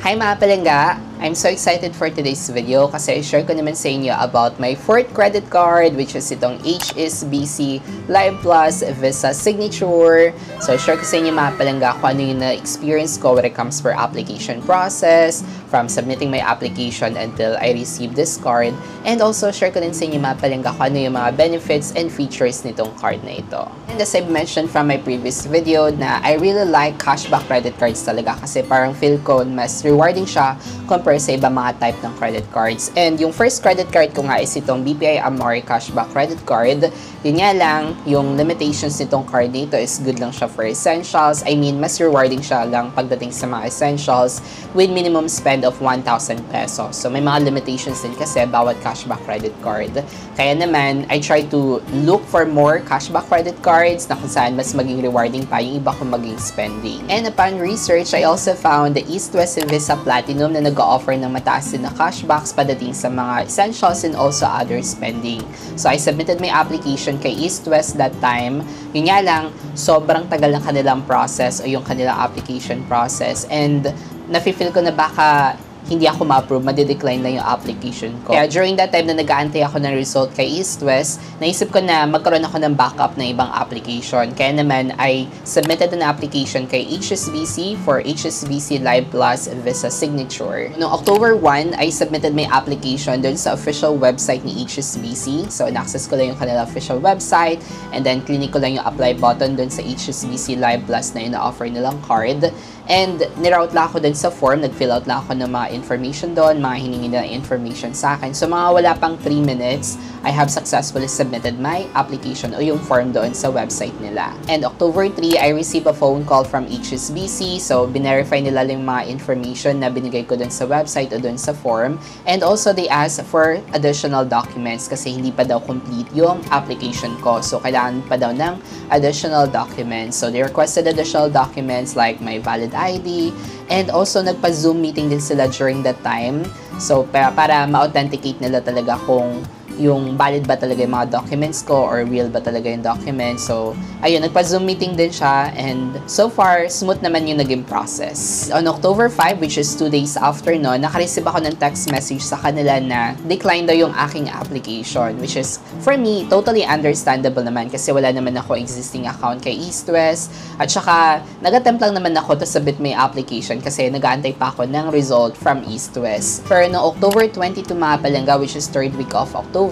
Hi mga palangga! I'm so excited for today's video kasi i-share ko naman sa inyo about my 4th credit card which is itong HSBC Live Plus Visa Signature. So i-share ko sa inyo mga palangga kung ano yung na-experience ko when it comes for application process, from submitting my application until I receive this card. And also share ko din sa inyo mga palangga kung ano yung mga benefits and features nitong card na ito. And as I've mentioned from my previous video na I really like cashback credit cards talaga kasi parang feel ko mas rewarding siya compare sa ibang mga type ng credit cards. And yung first credit card ko nga is itong BPI Amore Cashback Credit Card. Yun nga lang, yung limitations nitong card dito is good lang siya for essentials. I mean, mas rewarding siya lang pagdating sa mga essentials with minimum spend of 1,000 pesos. So may mga limitations din kasi bawat cashback credit card. Kaya naman, I try to look for more cashback credit cards na kung saan mas maging rewarding pa yung iba kong maging spending. And upon research, I also found the East West Visa Platinum na nag-offer ng mataas din na cashbacks padating sa mga essentials and also other spending. So I submitted my application kay East West that time. Yun nga lang, sobrang tagal ng kanilang process o yung kanilang application process. And nafe-feel ko na baka hindi ako ma-approve, madi-decline lang yung application ko. Kaya during that time na nag-aantay ako ng result kay East West, naisip ko na magkaroon ako ng backup na ibang application. Kaya naman, I submitted an application kay HSBC for HSBC Live Plus Visa Signature. Noong October 1, I submitted my application dun sa official website ni HSBC. So, in-access ko lang yung kanila official website and then clinic ko lang yung apply button dun sa HSBC Live Plus na ina-offer nilang card. And niroute lang ako dun sa form, nag-fill out lang ako ng mga information doon, mga hiningi nila information sa akin. So mga wala pang 3 minutes, I have successfully submitted my application o yung form doon sa website nila. And October 3, I received a phone call from HSBC. So binerify nila yung mga information na binigay ko doon sa website o doon sa form. And also they asked for additional documents kasi hindi pa daw complete yung application ko. So kailangan pa daw ng additional documents. So they requested additional documents like my valid ID, and also nagpa-Zoom meeting din sila during that time. So, para ma-authenticate nila talaga kung yung valid ba talaga yung mga documents ko or real ba talaga yung documents. So, ayun, nagpa-Zoom meeting din siya and so far, smooth naman yung naging process. On October 5, which is 2 days after nun, nakareceive ako ng text message sa kanila na decline daw yung aking application, which is, for me, totally understandable naman kasi wala naman ako existing account kay East West. At saka, nag-attempt lang naman ako to submit my application kasi nag-aantay pa ako ng result from East West. Pero no October 22 mga palangga, which is 3rd week of October,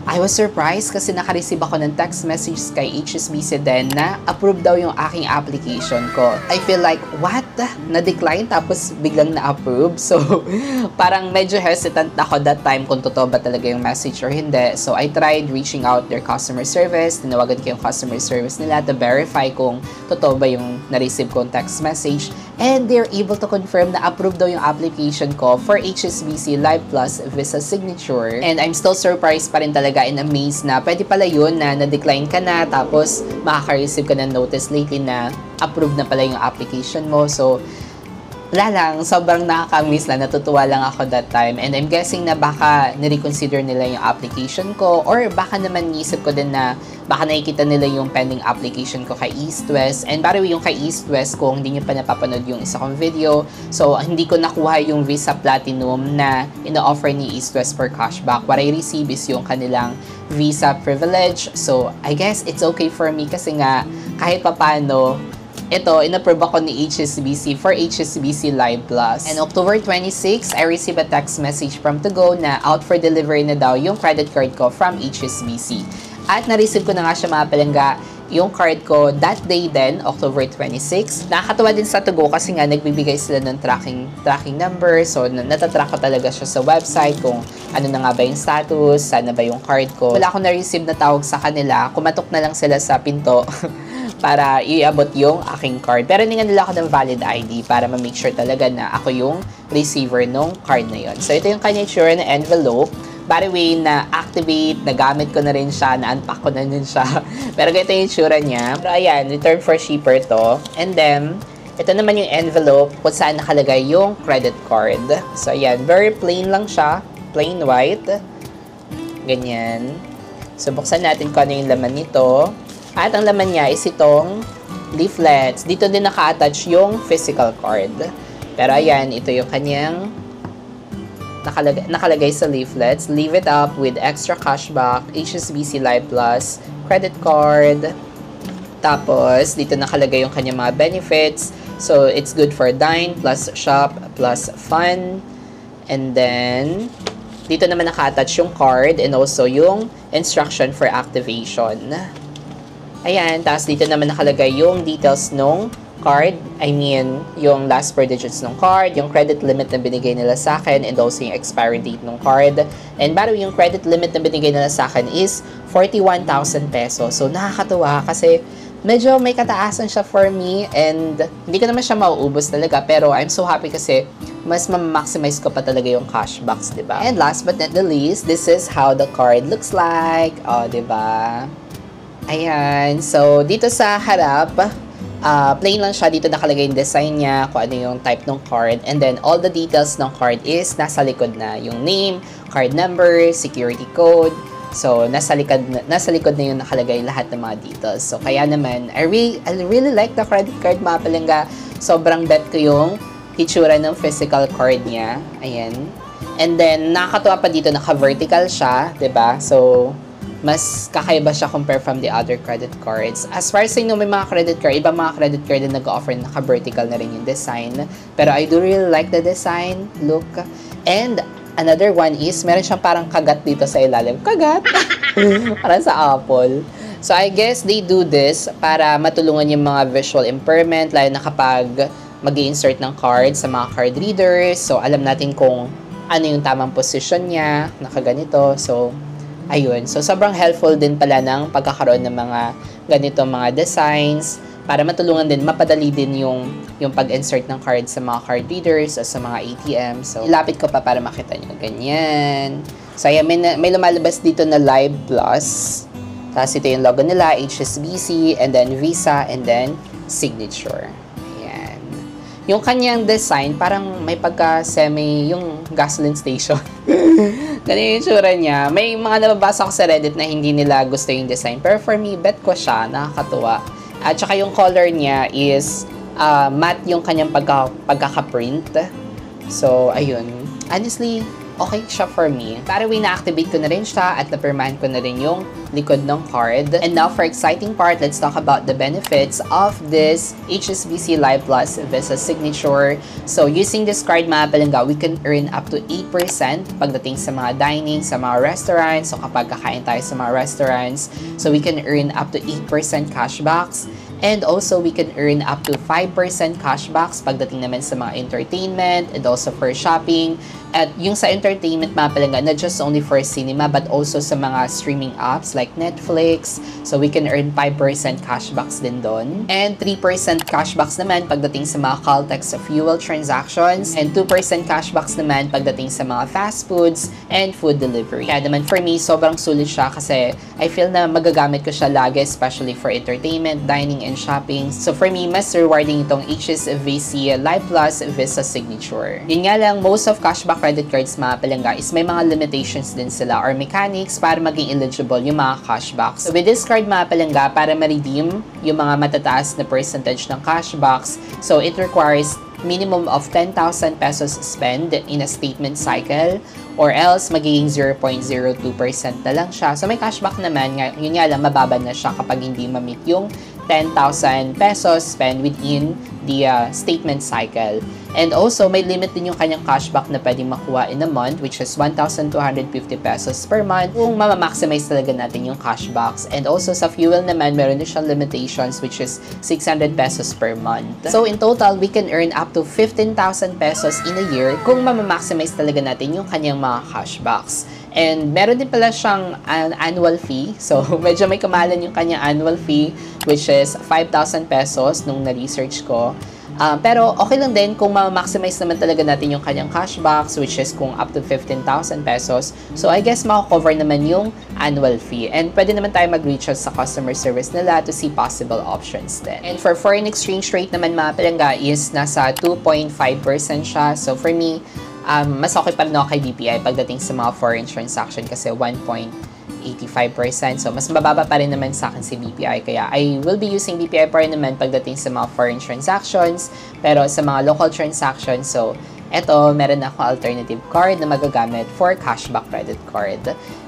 I was surprised kasi naka-receive ako ng text message kay HSBC din na approve daw yung aking application ko. I feel like, what? Na-decline tapos biglang na-approve? So, parang medyo hesitant ako that time kung totoo ba talaga yung message or hindi. So, I tried reaching out their customer service. Tinawagan ko yung customer service nila to verify kung totoo ba yung na-receive kong text message. And they're able to confirm na approve daw yung application ko for HSBC Live Plus Visa Signature. And I'm still surprised pa rin talaga and amazed na pwede pala yun na na-decline ka na tapos makaka-receive ka ng notice lately na approve na pala yung application mo. So, wala lang, sobrang nakaka-miss lang, natutuwa lang ako that time. And I'm guessing na baka nireconsider nila yung application ko or baka naman niisip ko din na baka nakikita nila yung pending application ko kay East West. And by the way, yung kay East West, kung hindi nyo pa napapanood yung isa kong video, so hindi ko nakuha yung Visa Platinum na ina-offer ni East West for cashback. What I receive is yung kanilang Visa Privilege. So, I guess it's okay for me kasi nga kahit papano, ito, in-approve ako ni HSBC for HSBC Live Plus. And October 26, I received a text message from Togo na out for delivery na daw yung credit card ko from HSBC. At na-receive ko na nga siya mga palangga, yung card ko that day din, October 26. Nakakatawa din sa Togo kasi nga nagbibigay sila ng tracking number. So, natatrack ko talaga siya sa website kung ano na nga ba yung status, sana ba yung card ko. Wala akong na-receive na tawag sa kanila. Kumatok na lang sila sa pinto para iabot yung aking card. Pero hindi nga nila ako ng valid ID para ma-make sure talaga na ako yung receiver nung card na yun. So, ito yung kanya itsura na envelope. By the way, na-activate, nagamit ko na rin siya, na-unpack ko na rin siya. Pero ganito yung itsura niya. Pero ayan, return for shipper to. And then, ito naman yung envelope kung saan nakalagay yung credit card. So, ayan, very plain lang siya. Plain white. Ganyan. So, buksan natin kung ano yung laman nito. At ang laman niya is itong leaflets. Dito din naka-attach yung physical card. Pero ayan, ito yung kanyang nakalagay sa leaflets. Leave it up with extra cashback, HSBC Live Plus, credit card. Tapos, dito nakalagay yung kanyang mga benefits. So, it's good for dine, plus shop, plus fun. And then, dito naman naka-attach yung card and also yung instruction for activation. Ayan, tapos dito naman nakalagay yung details nung card. I mean, yung last 4 digits ng card, yung credit limit na binigay nila sa akin, and also yung expiry date ng card. And by the way, yung credit limit na binigay nila sa akin is 41,000 pesos. So, nakakatuwa kasi medyo may kataasan siya for me and hindi ko naman siya mauubos talaga, pero I'm so happy kasi mas ma-maximize ko pa talaga yung cashbacks, diba? And last but not the least, this is how the card looks like. O, diba? Ayan. So, dito sa harap, plain lang siya. Dito nakalagay yung design niya, kung ano yung type ng card. And then, all the details ng card is nasa likod na. Yung name, card number, security code. So, nasa likod na yung nakalagay lahat ng mga details. So, kaya naman, I really like the credit card, mga palangga. Sobrang bet ko yung hitsura ng physical card niya. Ayan. And then, nakakatuwa pa dito, naka-vertical siya, diba? So, mas kakaiba siya compare from the other credit cards. As far as I know, may mga credit card, ibang mga credit card na nag-offer na naka-vertical na rin yung design. Pero I do really like the design, look. And another one is, meron siyang parang kagat dito sa ilalim. Kagat! Parang sa Apple. So, I guess they do this para matulungan yung mga visual impairment, lalo na kapag mag-insert ng card sa mga card readers. So, alam natin kung ano yung tamang position niya, nakaganito. So, ayun. So, sobrang helpful din pala ng pagkakaroon ng mga ganito mga designs para matulungan din, mapadali din yung pag-insert ng card sa mga card readers o sa mga ATM. So, ilapit ko pa para makita nyo. Ganyan. So, ayan, may lumalabas dito na Live Plus. Tapos, ito yung logo nila, HSBC, and then Visa, and then Signature. Ayan. Yung kanyang design, parang may pagka-semi yung gasoline station. Ganyan yung tsura niya. May mga nababasa ko sa Reddit na hindi nila gusto yung design. Pero for me, bet ko siya. Nakakatuwa. At saka yung color niya is matte yung kanyang pagkaka-print. So, ayun. Honestly, okay siya for me. Para na-activate ko na rin siya at napirmahan ko na rin yung likod ng card. And now, for exciting part, let's talk about the benefits of this HSBC Live Plus Visa Signature. So, using this card, mga palangga, we can earn up to 8% pagdating sa mga dining, sa mga restaurants. So, kapag kakain tayo sa mga restaurants, so we can earn up to 8% cashbacks. And also, we can earn up to 5% cashbacks pagdating naman sa mga entertainment and also for shopping. At yung sa entertainment, mga palangga, not just only for cinema, but also sa mga streaming apps like Netflix. So, we can earn 5% cashbacks din doon. And 3% cashbacks naman pagdating sa mga Caltex fuel transactions. And 2% cashbacks naman pagdating sa mga fast foods and food delivery. Kaya naman for me, sobrang sulit siya kasi I feel na magagamit ko siya lagi, especially for entertainment, dining, and shopping. So, for me, mas rewarding itong HSBC Live Plus Visa Signature. Yun nga lang, most of cashback credit cards, mga palangga, is may mga limitations din sila or mechanics para maging eligible yung mga cashbacks. So, with this card, mga palangga, para ma-redeem yung mga matataas na percentage ng cashbacks, so it requires minimum of 10,000 pesos spend in a statement cycle or else magiging 0.02% na lang siya. So, may cashback naman, yun nga lang, mababa na siya kapag hindi ma-meet yung 10,000 pesos spend within the statement cycle. And also, may limit din yung kanyang cashback na pwedeng makuha in a month, which is 1,250 pesos per month kung mamamaximize talaga natin yung cashbacks. And also, sa fuel naman, meron din siyang limitations, which is 600 pesos per month. So, in total, we can earn up to 15,000 pesos in a year kung mamamaximize talaga natin yung kanyang mga cashbacks. And meron din pala siyang annual fee. So, medyo may kamahalan yung kanyang annual fee, which is 5,000 pesos nung na-research ko. Pero okay lang din kung ma-maximize naman talaga natin yung kanyang cashbacks, which is kung up to 15,000 pesos. So, I guess mako-cover naman yung annual fee. And pwede naman tayo mag-reach out sa customer service nila to see possible options din. And for foreign exchange rate naman, mga palangga, is nasa 2.5% siya. So, for me, mas okay pa rin ako kay BPI pagdating sa mga foreign transaction kasi 1.8 85%. So, mas mababa pa rin naman sa akin si BPI. Kaya, I will be using BPI pa rin naman pagdating sa mga foreign transactions. Pero sa mga local transactions, so, eto, meron na ako alternative card na magagamit for cashback credit card.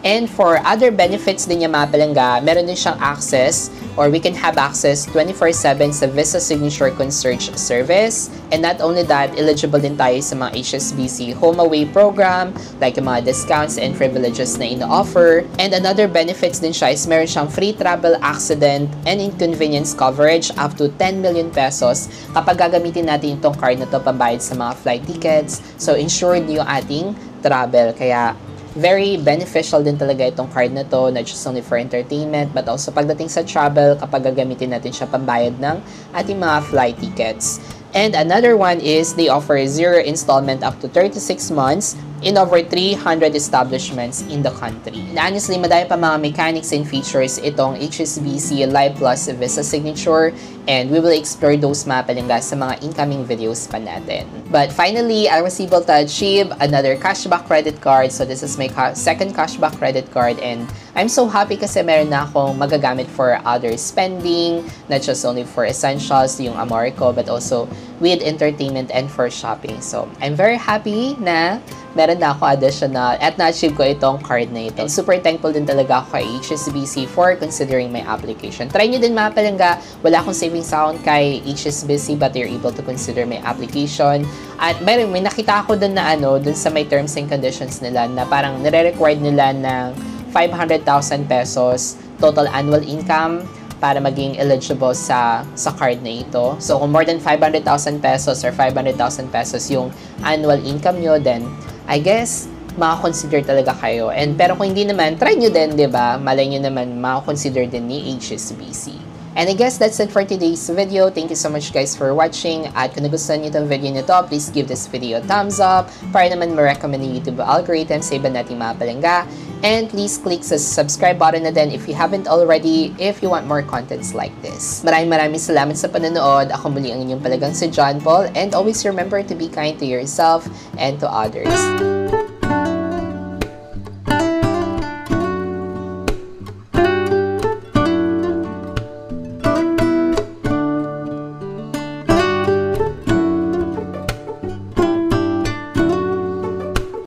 And for other benefits din niya mga palangga, meron din siyang access or we can have access 24/7 sa Visa Signature Concierge Service. And not only that, eligible din tayo sa mga HSBC Home Away program, like yung mga discounts and privileges na ino-offer. And another benefits din siya is meron siyang free travel accident and inconvenience coverage up to 10 million pesos kapag gagamitin natin itong card na to pambayad sa mga flight tickets. So, insured yung ating travel. Kaya, very beneficial din talaga itong card na to, not just only for entertainment, but also pagdating sa travel kapag gagamitin natin siya pambayad ng ating mga flight tickets. And another one is they offer 0 installment up to 36 months in over 300 establishments in the country. And honestly, madami pa mga mechanics and features itong HSBC Live Plus Visa Signature, and we will explore those mga palangga sa mga incoming videos pa natin. But finally, I was able to achieve another cashback credit card. So this is my second cashback credit card, and I'm so happy kasi meron na akong magagamit for other spending, not just only for essentials, yung Amore ko, but also with entertainment and for shopping. So I'm very happy na meron na ako additional at na-achieve ko itong card na ito. And super thankful din talaga ako kay HSBC for considering my application. Try nyo din mga palangga, wala akong savings account kay HSBC but you're able to consider my application. At may nakita ako dun na dun sa may terms and conditions nila na parang nire-required nila ng 500,000 pesos total annual income para maging eligible sa card na ito. So, kung more than 500,000 pesos or 500,000 pesos yung annual income nyo, then I guess, makakonsider talaga kayo. And pero kung hindi naman, try nyo din, di ba? Malay nyo naman, makakonsider din ni HSBC. And I guess that's it for today's video. Thank you so much guys for watching. At kung nagustuhan nyo itong video nito, please give this video a thumbs up para naman ma-recommend ng YouTube algorithm sa iba nating mga palangga. And please click sa subscribe button na din if you haven't already, if you want more contents like this. Maraming salamat sa panonood. Ako muli ang inyong palagang si John Paul. And always remember to be kind to yourself and to others.